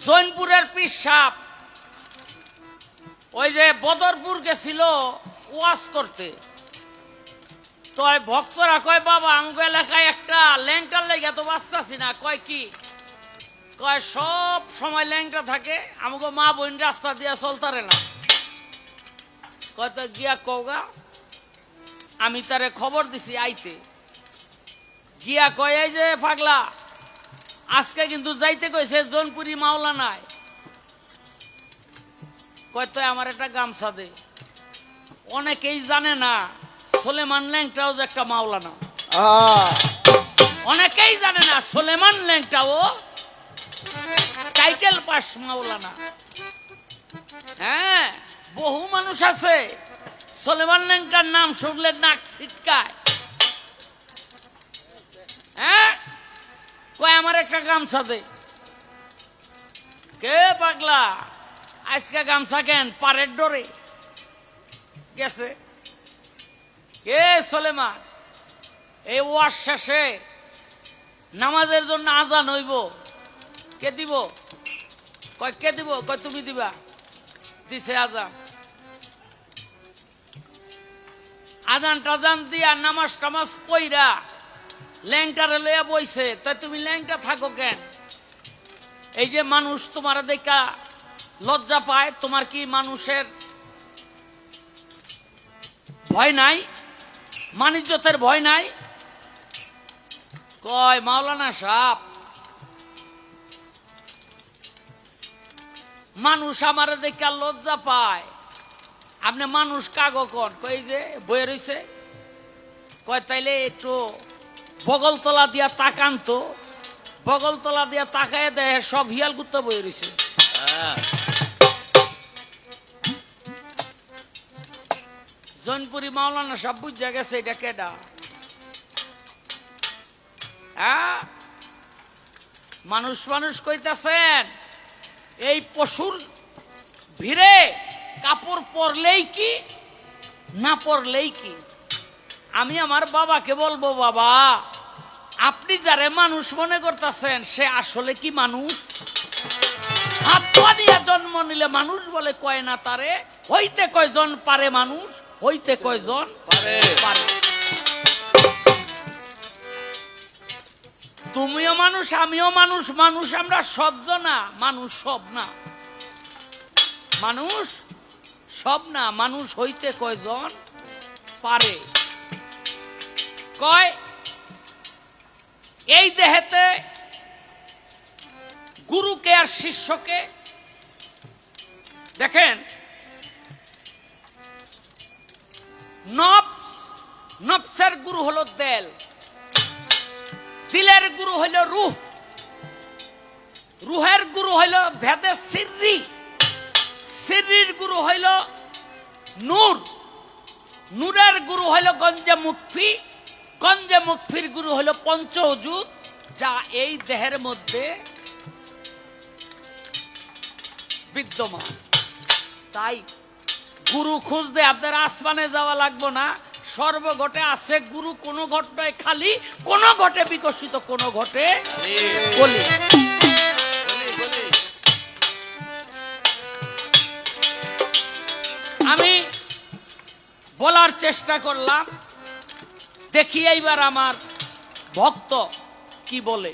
জৈনপুরের পীর সাহেব ওই যে বদরপুর গেছিল ওয়াজ করতে, তো ভক্তরা কয় বাবা আমগো এলাকায় একটা ল্যাংটার লেগে তো বাঁচতাছি না। কয় কি? কয় সব সময় ল্যাংটা থাকে, আমাকে মা বোন রাস্তা দিয়ে চলতারে না। কয় তো গিয়া কওগা, আমি তারে খবর দিছি আইতে। গিয়া কয় এই যে পাগলা, আজকে কিন্তু যাইতে কইছে জোনপুরি মাওলানায়। কয় তো আমার একটা গামছা দে। অনেকেই জানে না সোলেমান ল্যাংটাও যে একটা মাওলানা। অনেকেই জানে না সোলেমান ল্যাংটাও টাইটেল পাস মাওলানা। হ্যাঁ, বহু মানুষ আছে সোলেমান ল্যাংটার নাম শুনলে নাক ছিটকায়। হ্যাঁ, কয় আমার একটা গামছা দে। কে পাগলা, আজকে গামছা কেন? পারের ডরে গেছে। কে সোলেমান? এই ওয়াজ শেষে নামাজের জন্য আজান হইব, কে দিব? কয় কে দিব? কয় তুমি দিবা। দিছে আজান। আজান টাজান দিয়া নামাজ টামাজ পইরা ল্যাংটারে লইয়া বইছে। তাই তুমি ল্যাংটা থাকো কেন? এই যে মানুষ তোমার দেখা লজ্জা পায়, তোমার কি মানুষের ভয় নাই? মানিজ্যতের ভয় নাই? কয় মাওলানা সাহেব, মানুষ আমার দেখা লজ্জা পায়, আপনি মানুষ কাগো কন? কই যে বয়ে রইছে। কয় তাইলে একটু বগলতলা দিয়া তাকান তো। বগলতলা দিয়া তাকায় দেয় সব হিয়াল গুত্ত বয়ে রইছে। জৈনপুরি মাওলানা সব বুঝা গেছে এটা কেডা। হ্যাঁ, মানুষ মানুষ কইতাছেন, এই পশুর ভিড়ে কাপড় পরলেই কি না পরলেই কি? আমি আমার বাবাকে বলবো, বাবা আপনি যারে মানুষ মনে করতেছেন সে আসলে কি মানুষ? হাত পা দিয়া জন্ম নিলে মানুষ বলে কয় না তারে? হইতে কয়জন পারে মানুষ? হইতে কয়জন পারে? তুমিও মানুষ, আমিও মানুষ। মানুষ আমরা সহ্য না, মানুষ সব না। মানুষ সব না, মানুষ হইতে কয়জন পারে? কয় এই দেহেতে গুরুকে আর শিষ্যকে দেখেন। নফসের গুরু হলো দেল, দিলের গুরু হইল রুহ, রুহের গুরু হইল ভেদে সিররি, সিররির গুরু হইল নূর, নূরের গুরু হইল গঞ্জে মুকফি, গঞ্জে মুকফির গুরু হইল পঞ্চওজুদ, যা এই দেহের মধ্যে বিদ্যমান। তাই গুরু খুঁজতে আপনার আসমানে যাওয়া লাগবে না, সর্বঘটে আছে গুরু। কোন ঘটনায় খালি, কোন ঘটে বিকশিত, কোন ঘটে কলি। আমি বলার চেষ্টা করলাম, দেখি এইবার আমার ভক্ত কি বলে।